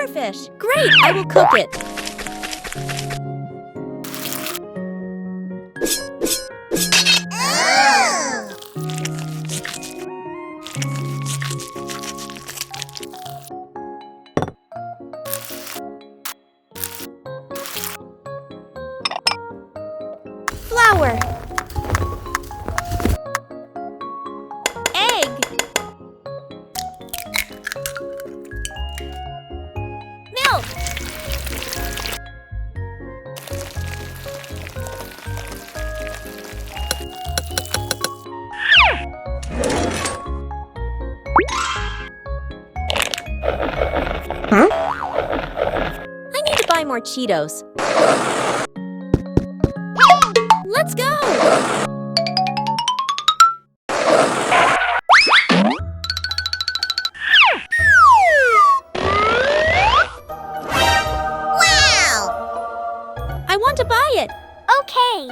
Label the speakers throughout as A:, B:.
A: sugarfish. Great, I will cook it. Flour. Egg. Milk. Huh? I need to buy more Cheetos. Let's go! Wow! I want to buy it.
B: Okay.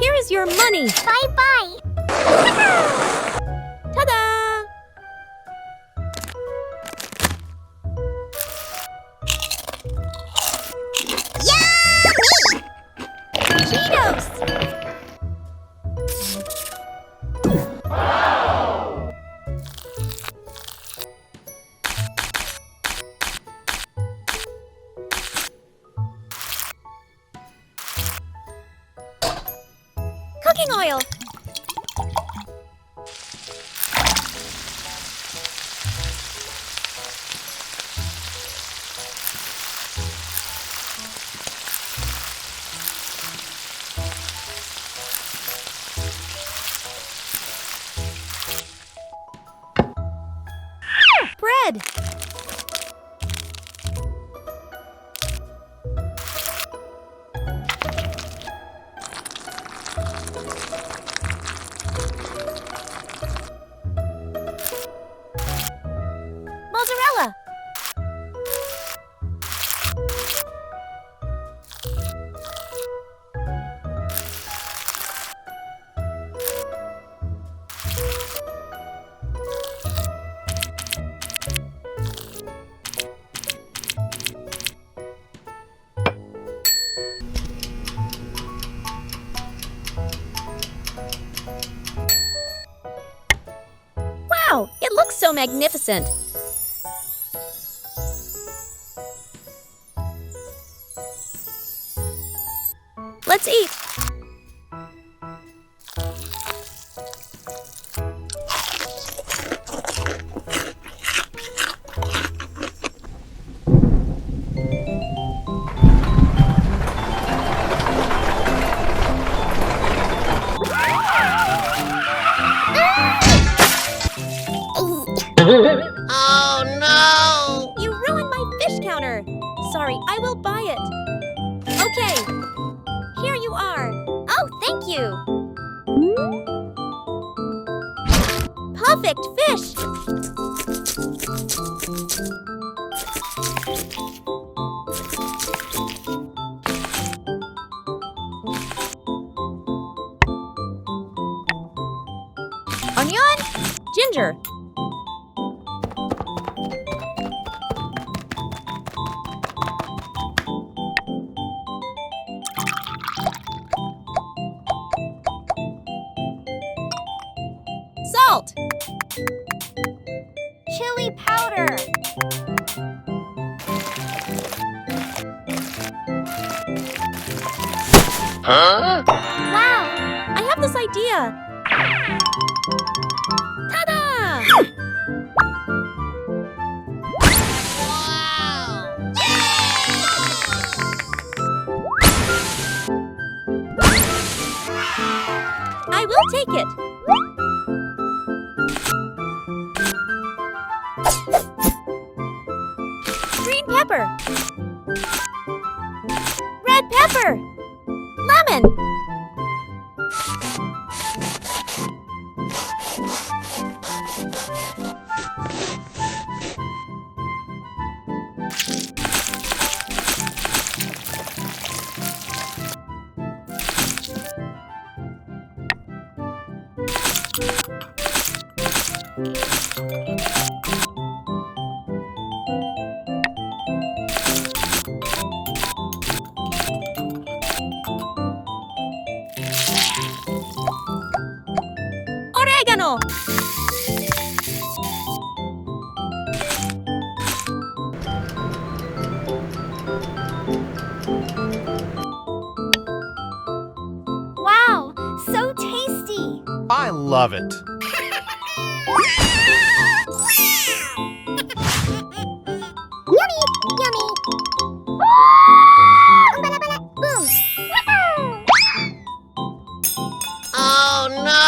A: Here is your money.
B: Bye-bye.
A: Ta-da! Cheetos! Cooking oil. Bread. Mozzarella. Wow, it looks so magnificent. Let's eat.
B: Oh no!
A: You ruined my fish counter. Sorry, I will buy it. Okay, here you are.
B: Oh, thank you.
A: Perfect fish. Onion, ginger. Salt.
B: Chili powder.
C: Huh?
B: Wow!
A: I have this idea. Ta-da! I will take it. Green pepper. Red pepper. Lemon. Orégano!
B: Wow, so tasty.
C: I love it.
B: Yummy, yummy. Boom. Oh no!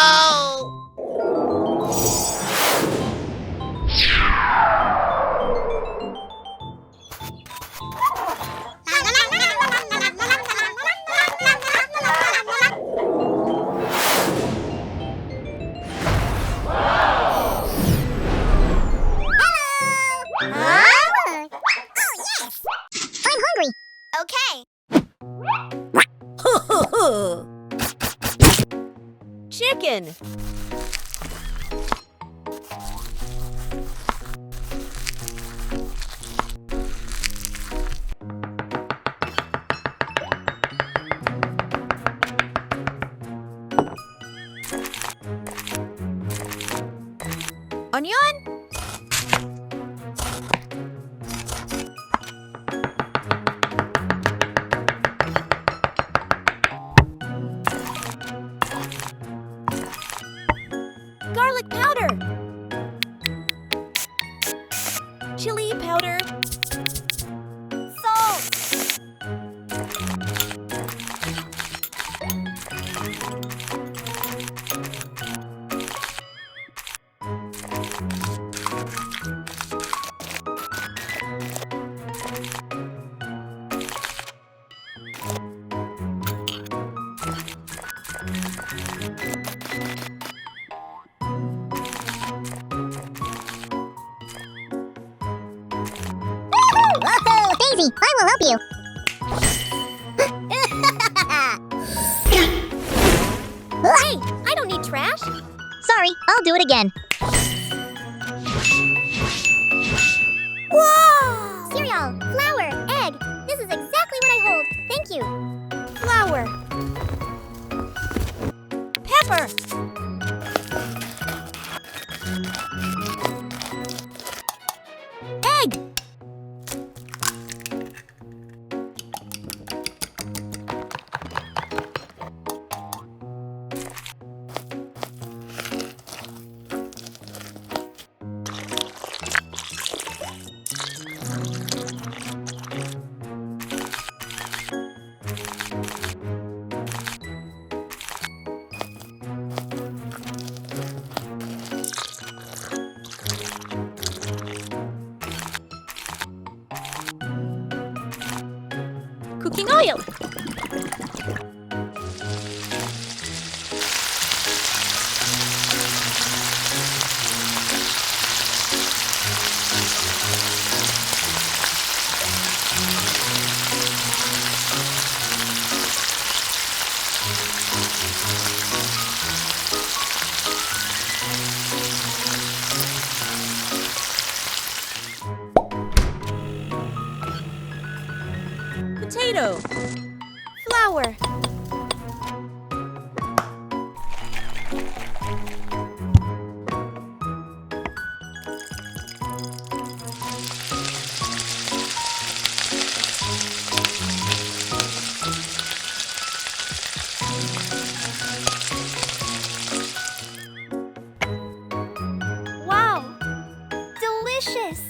B: Huh? Oh, yes! I'm hungry. Okay.
A: Chicken! Onion? Garlic powder. Chili powder.
B: Salt. Whoa, Daisy, I will help you.
A: Hey, I don't need trash.
B: Sorry, I'll do it again.
A: Whoa!
B: Cereal, flour, egg. This is exactly what I hold. Thank you.
A: Flour. Pepper. Egg. Cooking oil. Potato. Flour. Wow! Delicious!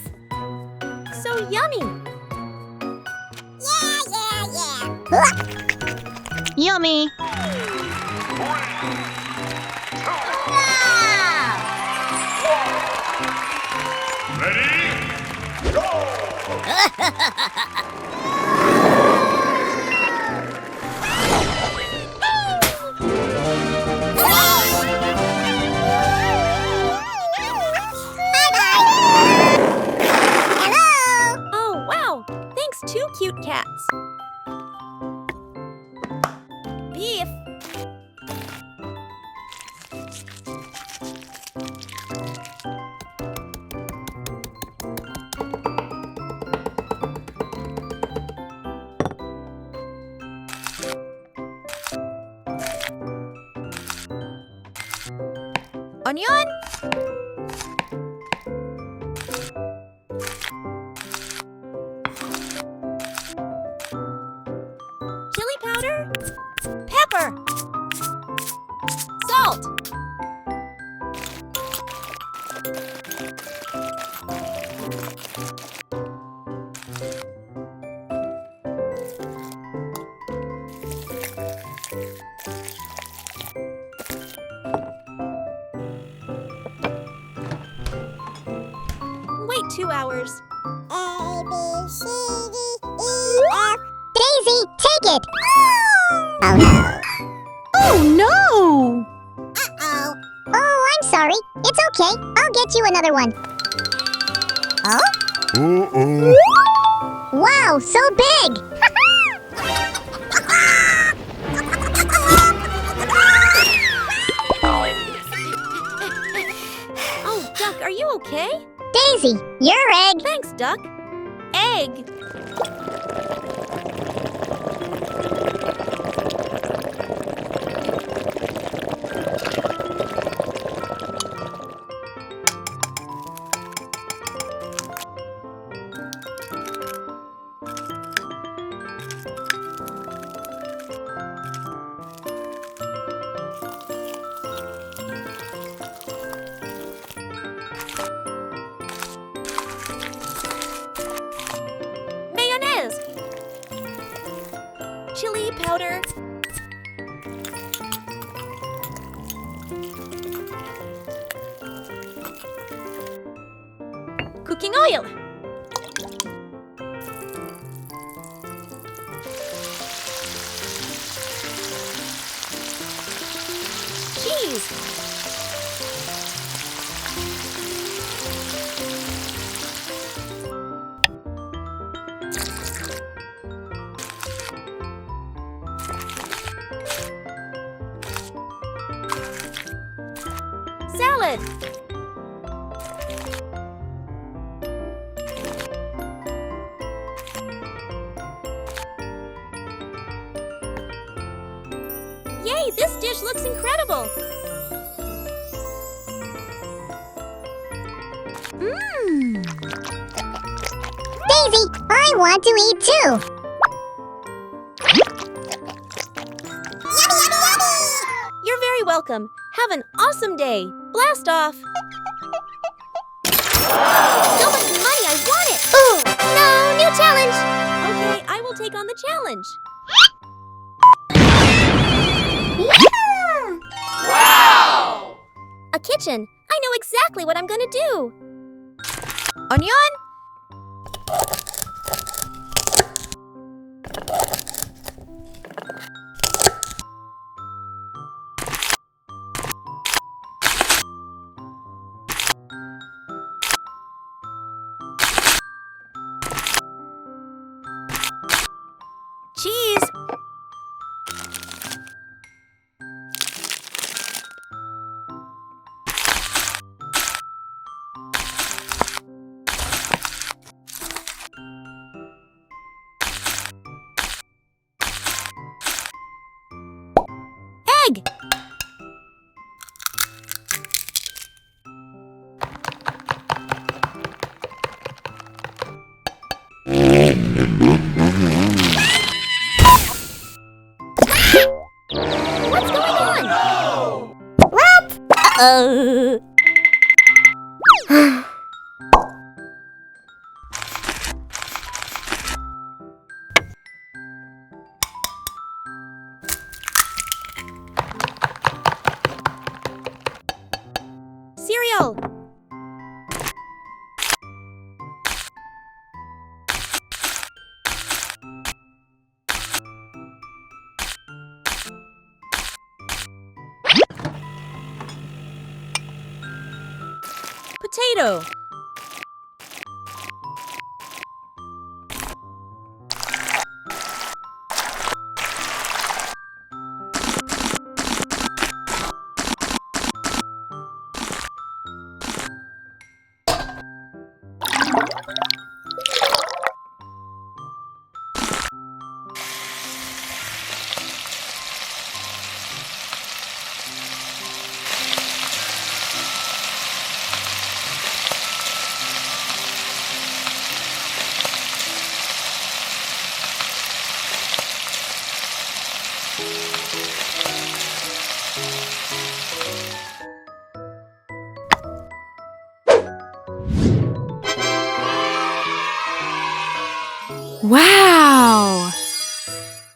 A: So yummy!
B: Yummy.
A: Oh, wow! Thanks, two cute cats. Beef. Onion? Chili powder? Pepper! Salt! Wait 2 hours.
B: A, B, C, D, E, F. Daisy, take it! Oh no!
A: Oh no!
B: Uh-oh. Oh, I'm sorry. It's okay. I'll get you another one. Oh?
C: Uh-oh.
B: Wow, so big!
A: Oh, Duck, are you okay?
B: Daisy, your egg!
A: Thanks, Duck. Egg. Mayonnaise. Chili powder. Cooking oil. Cheese. Salad. Yay, this dish looks incredible. Mmm.
B: Daisy, I want to eat too! Yummy, yummy, yummy!
A: You're very welcome. Have an awesome day. Blast off. So much money, I want it.
B: Ooh, no, new challenge!
A: Okay, I will take on the challenge.
B: Yeah!
A: A kitchen. I know exactly what I'm gonna do. Onion? Cheese. Egg. What's going on?
B: What?
A: Cereal. Potato.
C: Wow!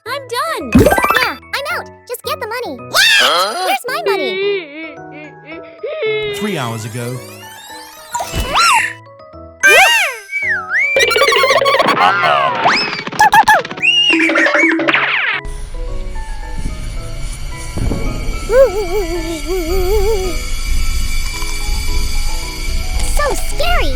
A: I'm done!
B: Yeah, I'm out. Just get the money. Yeah! Where's my money?
D: 3 hours ago.
B: So scary.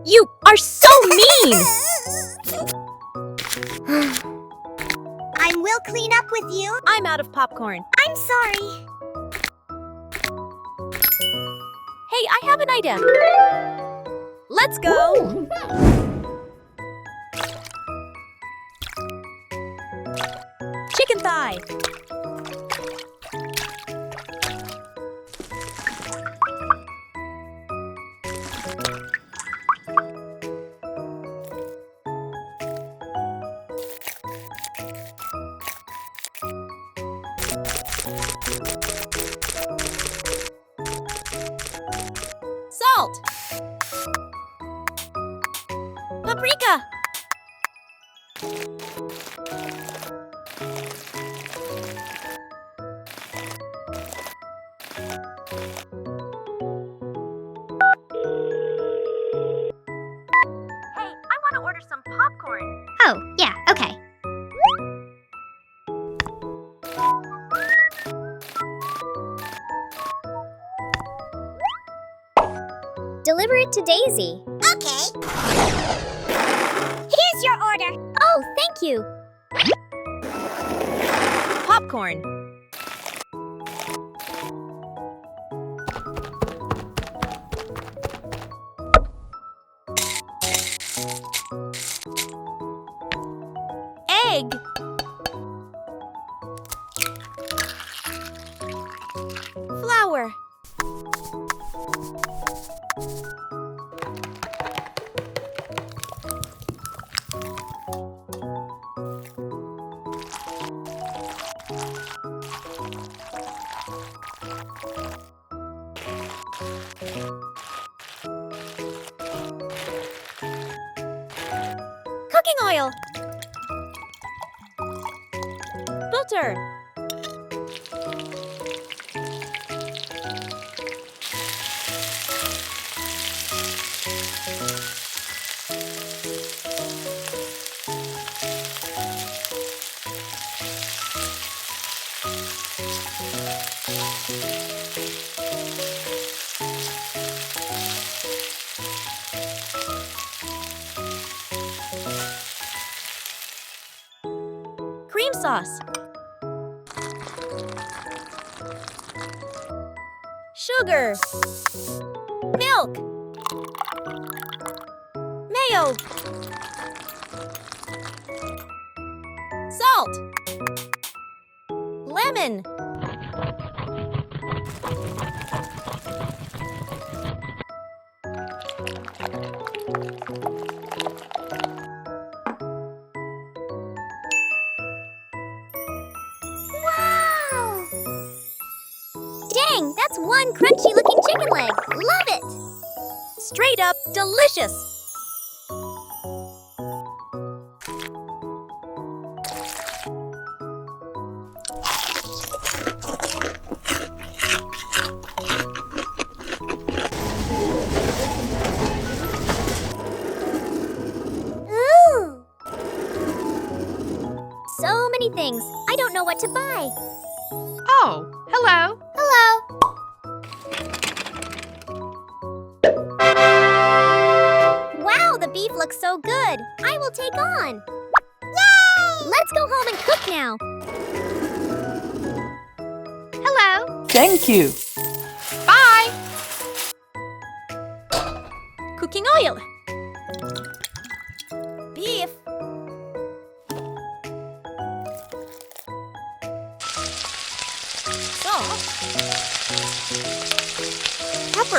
A: You are so mean!
B: I will clean up with you.
A: I'm out of popcorn.
B: I'm sorry.
A: Hey, I have an idea. Let's go! Chicken thigh. Salt. Paprika. Hey, I want to order some popcorn.
B: Oh, yeah, okay. Deliver it to Daisy. Okay. Here's your order.
A: Oh, thank you. Popcorn. Egg. Flour. Cooking oil. Butter. Cream sauce. Sugar. Milk. Mayo. Salt. Lemon.
B: Wow! Dang, that's one crunchy-looking chicken leg. Love it!
A: Straight up delicious.
B: Ooh! So many things. I don't know what to buy.
C: Oh, hello.
B: Hello. Wow, the beef looks so good. I will take on. Yay! Let's go home and cook now. Hello.
E: Thank you.
C: Bye.
A: Cooking oil. Beef.